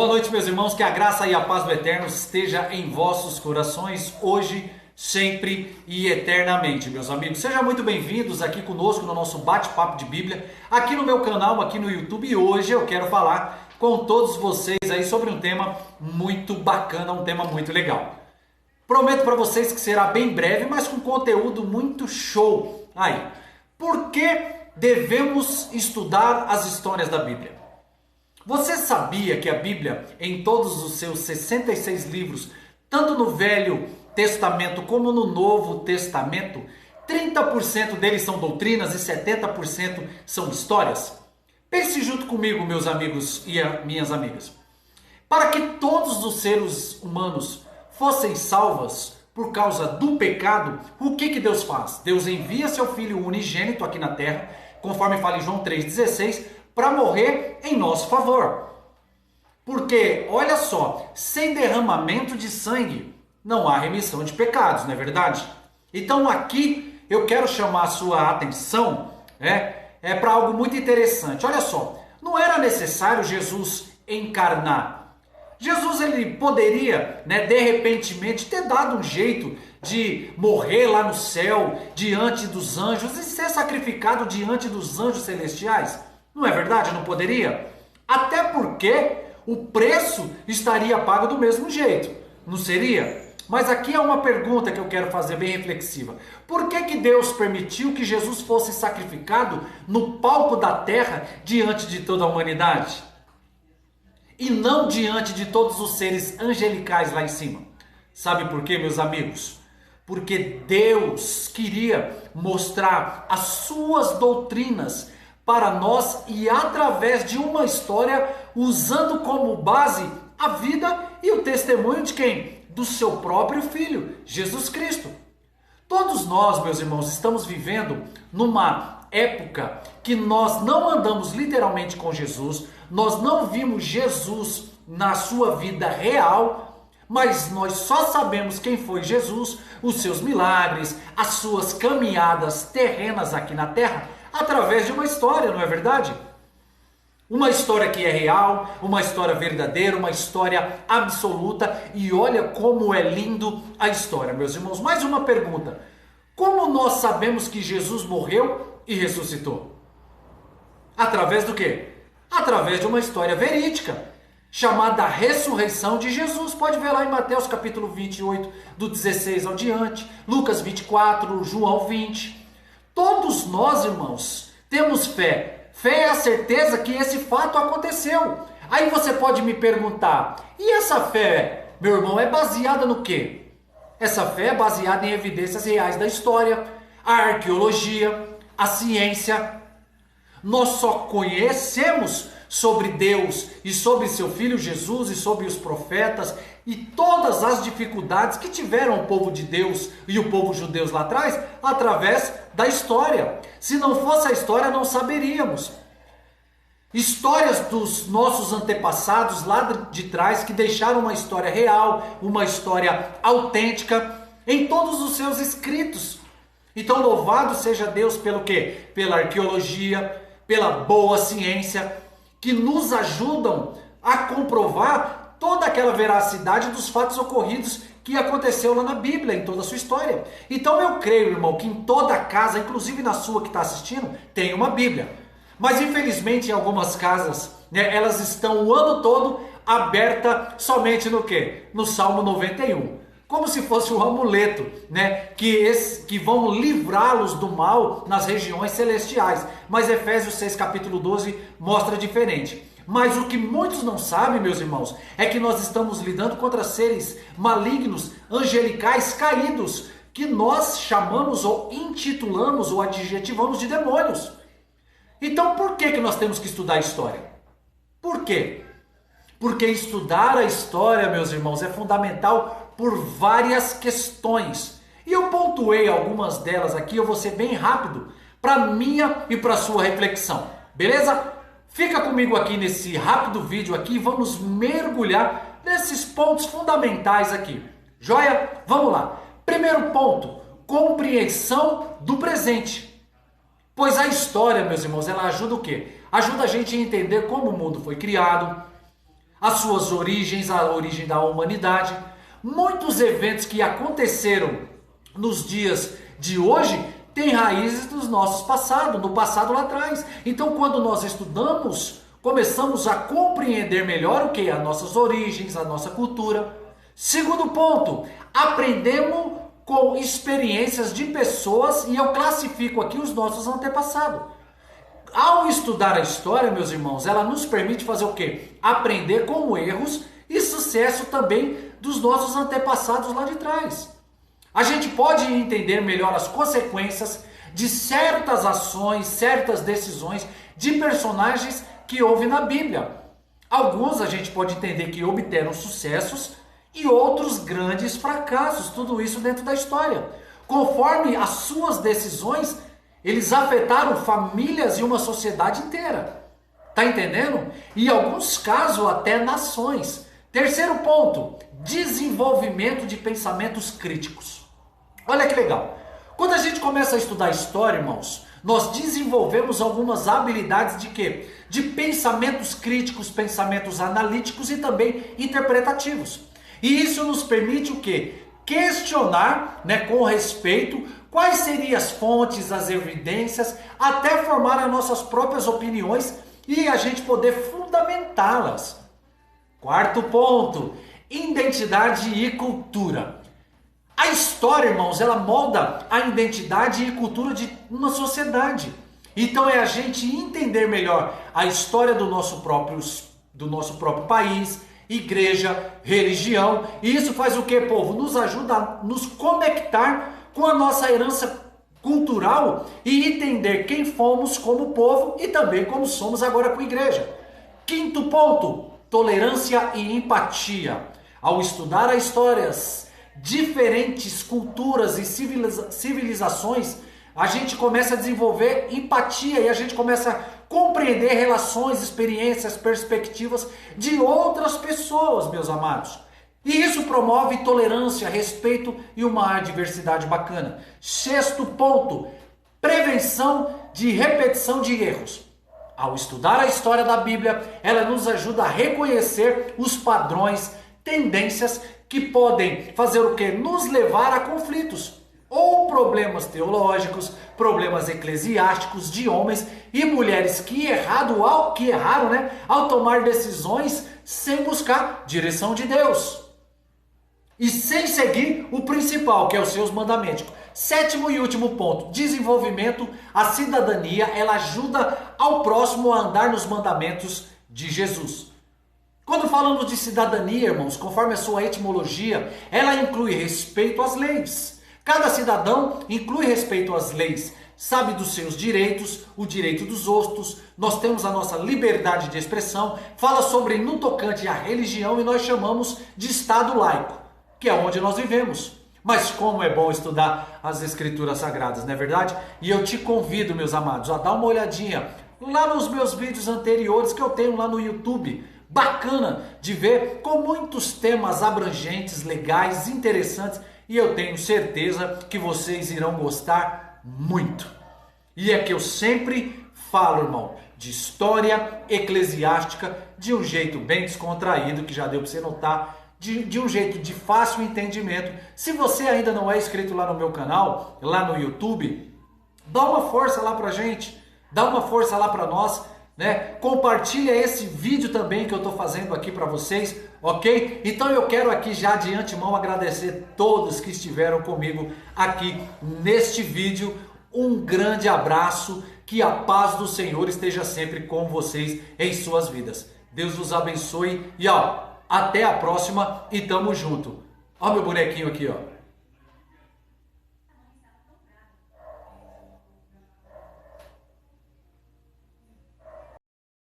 Boa noite, meus irmãos, que a graça e a paz do Eterno esteja em vossos corações, hoje, sempre e eternamente, meus amigos. Sejam muito bem-vindos aqui conosco no nosso bate-papo de Bíblia, aqui no meu canal, aqui no YouTube, e hoje eu quero falar com todos vocês aí sobre um tema muito bacana, um tema muito legal. Prometo para vocês que será bem breve, mas com conteúdo muito show. Aí, por que devemos estudar as histórias da Bíblia? Você sabia que a Bíblia, em todos os seus 66 livros, tanto no Velho Testamento como no Novo Testamento, 30% deles são doutrinas e 70% são histórias? Pense junto comigo, meus amigos e minhas amigas. Para que todos os seres humanos fossem salvos por causa do pecado, o que Deus faz? Deus envia seu Filho unigênito aqui na terra, conforme fala em João 3,16, para morrer em nosso favor. Porque, olha só, sem derramamento de sangue não há remissão de pecados, não é verdade? Então aqui eu quero chamar a sua atenção para algo muito interessante. Olha só, não era necessário Jesus encarnar. Jesus ele poderia, de repentemente, ter dado um jeito de morrer lá no céu, diante dos anjos, e ser sacrificado diante dos anjos celestiais. Não é verdade? Não poderia? Até porque o preço estaria pago do mesmo jeito. Não seria? Mas aqui é uma pergunta que eu quero fazer bem reflexiva. Por que Deus permitiu que Jesus fosse sacrificado no palco da terra diante de toda a humanidade? E não diante de todos os seres angelicais lá em cima? Sabe por quê, meus amigos? Porque Deus queria mostrar as suas doutrinas para nós e através de uma história, usando como base a vida e o testemunho de quem? Do seu próprio Filho, Jesus Cristo. Todos nós, meus irmãos, estamos vivendo numa época que nós não andamos literalmente com Jesus, nós não vimos Jesus na sua vida real, mas nós só sabemos quem foi Jesus, os seus milagres, as suas caminhadas terrenas aqui na terra, através de uma história, não é verdade? Uma história que é real, uma história verdadeira, uma história absoluta. E olha como é lindo a história, meus irmãos. Mais uma pergunta. Como nós sabemos que Jesus morreu e ressuscitou? Através do quê? Através de uma história verídica, chamada ressurreição de Jesus. Pode ver lá em Mateus capítulo 28, do 16 ao diante, Lucas 24, João 20. Todos nós, irmãos, temos fé. Fé é a certeza que esse fato aconteceu. Aí você pode me perguntar, e essa fé, meu irmão, é baseada no quê? Essa fé é baseada em evidências reais da história, a arqueologia, a ciência. Nós só conhecemos sobre Deus e sobre seu Filho Jesus e sobre os profetas e todas as dificuldades que tiveram o povo de Deus e o povo judeu lá atrás, através da história. Se não fosse a história, não saberíamos. Histórias dos nossos antepassados lá de trás que deixaram uma história real, uma história autêntica em todos os seus escritos. Então louvado seja Deus pelo quê? Pela arqueologia, pela boa ciência, que nos ajudam a comprovar toda aquela veracidade dos fatos ocorridos que aconteceu lá na Bíblia, em toda a sua história. Então eu creio, irmão, que em toda casa, inclusive na sua que está assistindo, tem uma Bíblia. Mas infelizmente em algumas casas, elas estão o ano todo abertas somente no quê? No Salmo 91. Como se fosse um amuleto, que vão livrá-los do mal nas regiões celestiais. Mas Efésios 6, capítulo 12, mostra diferente. Mas o que muitos não sabem, meus irmãos, é que nós estamos lidando contra seres malignos, angelicais, caídos, que nós chamamos ou intitulamos ou adjetivamos de demônios. Então por que nós temos que estudar a história? Por quê? Porque estudar a história, meus irmãos, é fundamental por várias questões. E eu pontuei algumas delas aqui, eu vou ser bem rápido, para minha e para sua reflexão. Beleza? Fica comigo aqui nesse rápido vídeo aqui e vamos mergulhar nesses pontos fundamentais aqui. Joia? Vamos lá. Primeiro ponto, compreensão do presente. Pois a história, meus irmãos, ela ajuda o quê? Ajuda a gente a entender como o mundo foi criado, as suas origens, a origem da humanidade. Muitos eventos que aconteceram nos dias de hoje têm raízes dos nossos passados, no passado lá atrás. Então, quando nós estudamos, começamos a compreender melhor o que? As nossas origens, a nossa cultura. Segundo ponto, aprendemos com experiências de pessoas e eu classifico aqui os nossos antepassados. Ao estudar a história, meus irmãos, ela nos permite fazer o quê? Aprender com erros e sucesso também dos nossos antepassados lá de trás. A gente pode entender melhor as consequências de certas ações, certas decisões de personagens que houve na Bíblia. Alguns a gente pode entender que obteram sucessos e outros grandes fracassos, tudo isso dentro da história. Conforme as suas decisões, eles afetaram famílias e uma sociedade inteira. Tá entendendo? E em alguns casos até nações. Terceiro ponto, desenvolvimento de pensamentos críticos. Olha que legal. Quando a gente começa a estudar história, irmãos, nós desenvolvemos algumas habilidades de quê? De pensamentos críticos, pensamentos analíticos e também interpretativos. E isso nos permite o quê? Questionar, com respeito, quais seriam as fontes, as evidências, até formar as nossas próprias opiniões e a gente poder fundamentá-las. Quarto ponto, identidade e cultura. A história, irmãos, ela molda a identidade e cultura de uma sociedade. Então é a gente entender melhor a história do nosso próprio país, igreja, religião. E isso faz o que, povo? Nos ajuda a nos conectar com a nossa herança cultural e entender quem fomos como povo e também como somos agora com a igreja. Quinto ponto, tolerância e empatia. Ao estudar as histórias, diferentes culturas e civilizações, a gente começa a desenvolver empatia e a gente começa a compreender relações, experiências, perspectivas de outras pessoas, meus amados. E isso promove tolerância, respeito e uma diversidade bacana. Sexto ponto, prevenção de repetição de erros. Ao estudar a história da Bíblia, ela nos ajuda a reconhecer os padrões, tendências que podem fazer o quê? Nos levar a conflitos ou problemas teológicos, problemas eclesiásticos de homens e mulheres que erraram, ao tomar decisões sem buscar direção de Deus e sem seguir o principal, que é os seus mandamentos. Sétimo e último ponto, desenvolvimento. A cidadania, ela ajuda ao próximo a andar nos mandamentos de Jesus. Quando falamos de cidadania, irmãos, conforme a sua etimologia, ela inclui respeito às leis. Cada cidadão inclui respeito às leis, sabe dos seus direitos, o direito dos outros, nós temos a nossa liberdade de expressão, fala sobre no tocante à religião e nós chamamos de Estado laico, que é onde nós vivemos. Mas como é bom estudar as Escrituras Sagradas, não é verdade? E eu te convido, meus amados, a dar uma olhadinha lá nos meus vídeos anteriores que eu tenho lá no YouTube. Bacana de ver, com muitos temas abrangentes, legais, interessantes. E eu tenho certeza que vocês irão gostar muito. E é que eu sempre falo, irmão, de história eclesiástica de um jeito bem descontraído, que já deu para você notar, de um jeito de fácil entendimento. Se você ainda não é inscrito lá no meu canal, lá no YouTube, dá uma força lá pra gente, dá uma força lá pra nós, Compartilha esse vídeo também que eu estou fazendo aqui para vocês, ok? Então eu quero aqui já de antemão agradecer todos que estiveram comigo aqui neste vídeo. Um grande abraço, que a paz do Senhor esteja sempre com vocês em suas vidas. Deus os abençoe e até a próxima e tamo junto. Ó meu bonequinho aqui, ó.